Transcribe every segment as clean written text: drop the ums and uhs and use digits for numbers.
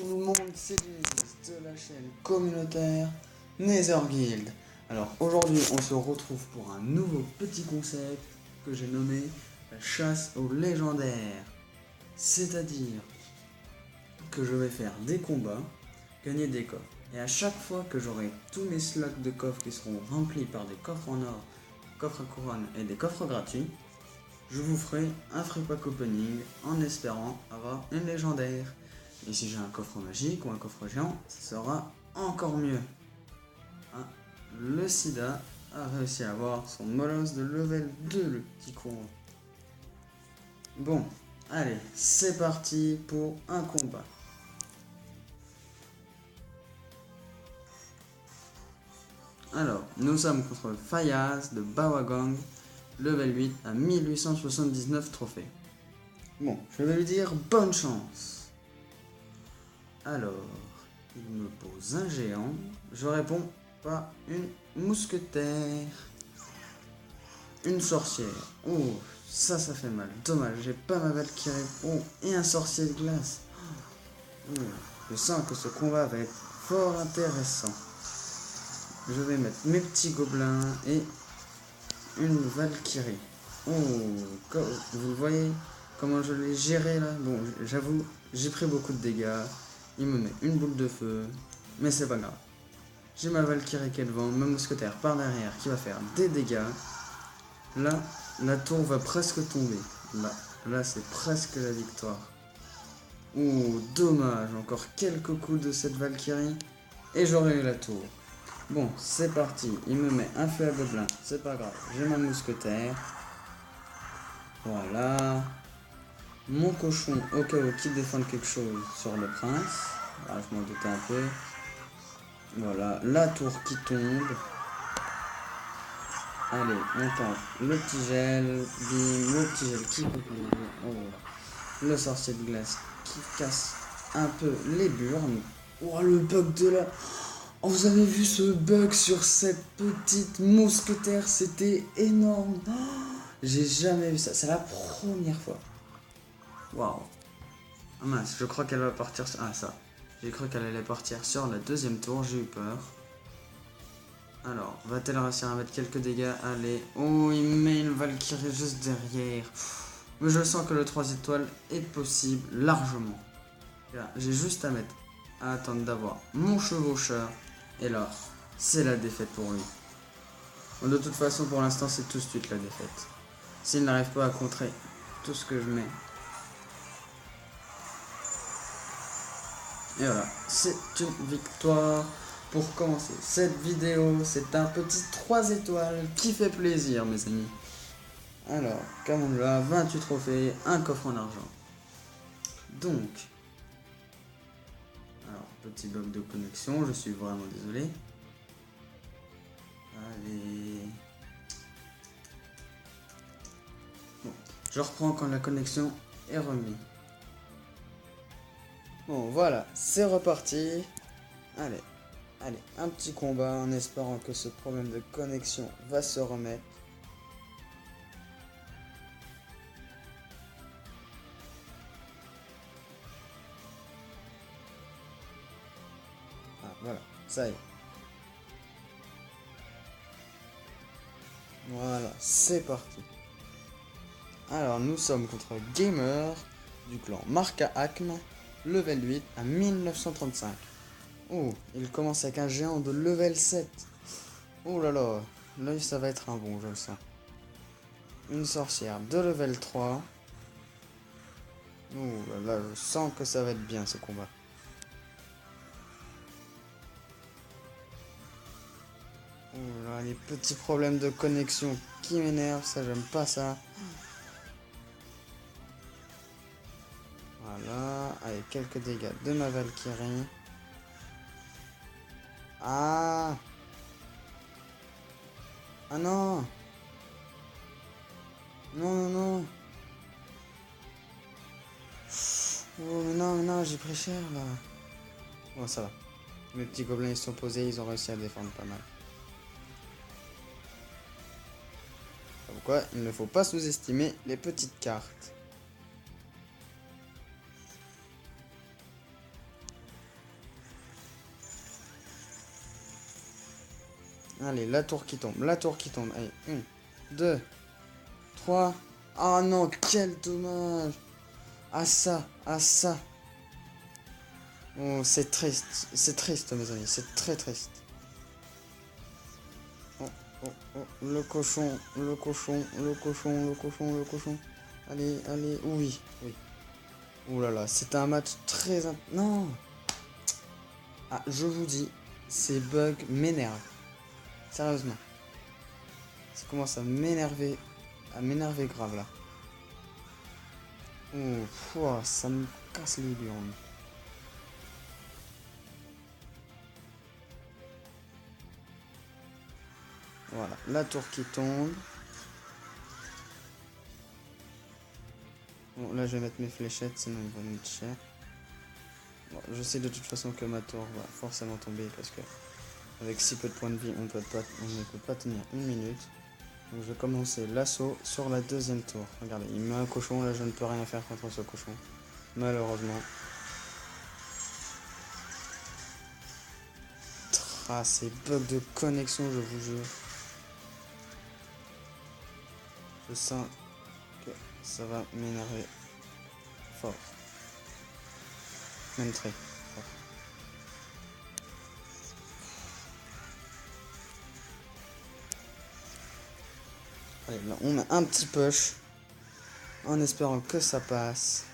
le monde, c'est Denise de la chaîne communautaire Nether Guild. Alors aujourd'hui on se retrouve pour un nouveau petit concept que j'ai nommé la chasse aux légendaires. C'est-à-dire que je vais faire des combats, gagner des coffres. Et à chaque fois que j'aurai tous mes slots de coffres qui seront remplis par des coffres en or, coffres à couronne et des coffres gratuits, je vous ferai un free pack opening en espérant avoir une légendaire. Et si j'ai un coffre magique ou un coffre géant, ça sera encore mieux. Hein, le sida a réussi à avoir son molosse de level 2, le petit con. Bon, allez, c'est parti pour un combat. Alors, nous sommes contre Fayaz de Bawagang, level 8 à 1879 trophées. Bon, je vais lui dire bonne chance. Alors, il me pose un géant. Je réponds pas une mousquetaire. Une sorcière. Oh, ça fait mal. Dommage, j'ai pas ma Valkyrie. Oh, et un sorcier de glace. Oh, je sens que ce combat va être fort intéressant. Je vais mettre mes petits gobelins et une Valkyrie. Oh, vous voyez comment je l'ai géré là. Bon, j'avoue, j'ai pris beaucoup de dégâts. Il me met une boule de feu, mais c'est pas grave. J'ai ma Valkyrie qui est devant, ma mousquetaire par derrière qui va faire des dégâts. Là, la tour va presque tomber. Là c'est presque la victoire. Oh, dommage, encore quelques coups de cette Valkyrie et j'aurais eu la tour. Bon, c'est parti, il me met un feu à gobelin, c'est pas grave, j'ai ma mousquetaire. Voilà. Mon cochon, au cas où qu'il défende quelque chose sur le prince. Voilà, je m'en doutais un peu. Voilà, la tour qui tombe. Allez, on tente le petit gel, bim, le petit gel qui coupe oh, le sorcier de glace qui casse un peu les burnes. Oh, le bug de la... Oh, vous avez vu ce bug sur cette petite mousquetaire, c'était énorme. Oh, j'ai jamais vu ça, c'est la première fois. Waouh. Ah mince, je crois qu'elle va partir... Ah ça, j'ai cru qu'elle allait partir sur la deuxième tour, j'ai eu peur. Alors, va-t-elle réussir à mettre quelques dégâts? Allez. Oh, il met une Valkyrie juste derrière. Mais je sens que le 3 étoiles est possible largement. Là, j'ai juste à attendre d'avoir mon chevaucheur. Et là, c'est la défaite pour lui. Bon, de toute façon, pour l'instant, c'est tout de suite la défaite. S'il n'arrive pas à contrer tout ce que je mets. Et voilà, c'est une victoire. Pour commencer cette vidéo, c'est un petit 3 étoiles qui fait plaisir, mes amis. Alors, Kamala, 28 trophées, un coffre en argent. Donc, alors, petit bug de connexion, je suis vraiment désolé. Allez. Bon, je reprends quand la connexion est remise. Bon, voilà, c'est reparti. Allez. Allez, un petit combat en espérant que ce problème de connexion va se remettre. Ah, voilà, ça y est. Voilà, c'est parti. Alors, nous sommes contre Gamer du clan Marka Akm, level 8 à 1935. Oh, il commence avec un géant de level 7. Oh là là, là ça va être un bon, je le sens. Une sorcière de level 3. Oh là là, je sens que ça va être bien ce combat. Oh là, les petits problèmes de connexion qui m'énervent, ça j'aime pas ça. Voilà, avec quelques dégâts de ma Valkyrie. Ah! Ah non! Non, non, non! Oh, mais non, j'ai pris cher là. Bon, ça va. Mes petits gobelins ils sont posés, ils ont réussi à défendre pas mal. Pourquoi il ne faut pas sous-estimer les petites cartes. Allez, la tour qui tombe. La tour qui tombe. Allez, 1, 2, 3. Ah non, quel dommage. Ah ça, ah ça. Oh, c'est triste. C'est triste, mes amis. C'est très triste. Oh, oh, oh. Le cochon, le cochon, le cochon, le cochon, le cochon. Allez, allez. Oui, oui. Ouh là là, c'est un match très... Non. Ah, je vous dis, ces bugs m'énervent. Sérieusement. Ça commence à m'énerver grave là. Ouh, pouah, ça me casse les burnes. Voilà, la tour qui tombe. Bon, là je vais mettre mes fléchettes, sinon ils vont me cher. Bon, je sais de toute façon que ma tour va forcément tomber parce que avec si peu de points de vie, on ne peut pas tenir une minute. Donc je vais commencer l'assaut sur la deuxième tour. Regardez, il met un cochon, là je ne peux rien faire contre ce cochon. Malheureusement. Ah, ces bugs de connexion, je vous jure. Je sens que ça va m'énerver fort. Même très fort. Allez, là, on met un petit push. En espérant que ça passe.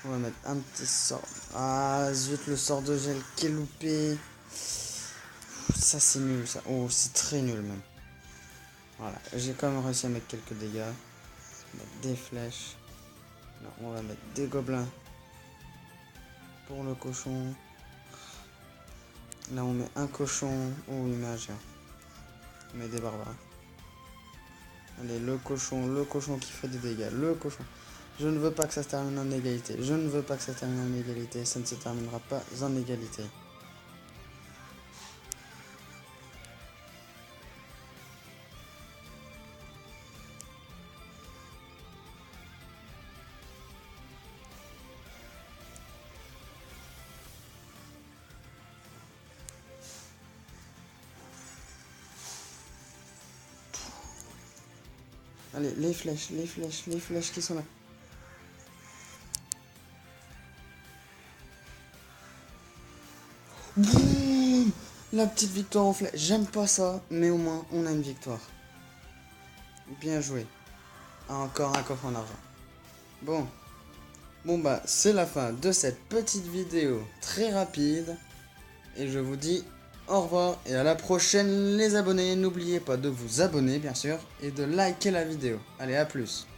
On va mettre un petit sort. Ah, zut, le sort de gel qui est loupé. Ça, c'est nul, ça. Oh, c'est très nul, même. Voilà, j'ai quand même réussi à mettre quelques dégâts. On va mettre des flèches. Là, on va mettre des gobelins. Pour le cochon. Là, on met un cochon. Oh, il met un géant. On met des barbares. Allez, le cochon qui fait des dégâts. Le cochon. Je ne veux pas que ça se termine en égalité. Je ne veux pas que ça se termine en égalité. Ça ne se terminera pas en égalité. Allez, les flèches qui sont là. Boum, la petite victoire en flèche. J'aime pas ça, mais au moins on a une victoire. Bien joué. Encore un coffre en argent. Bon bah c'est la fin de cette petite vidéo très rapide. Et je vous dis au revoir et à la prochaine les abonnés. N'oubliez pas de vous abonner bien sûr et de liker la vidéo. Allez, à plus.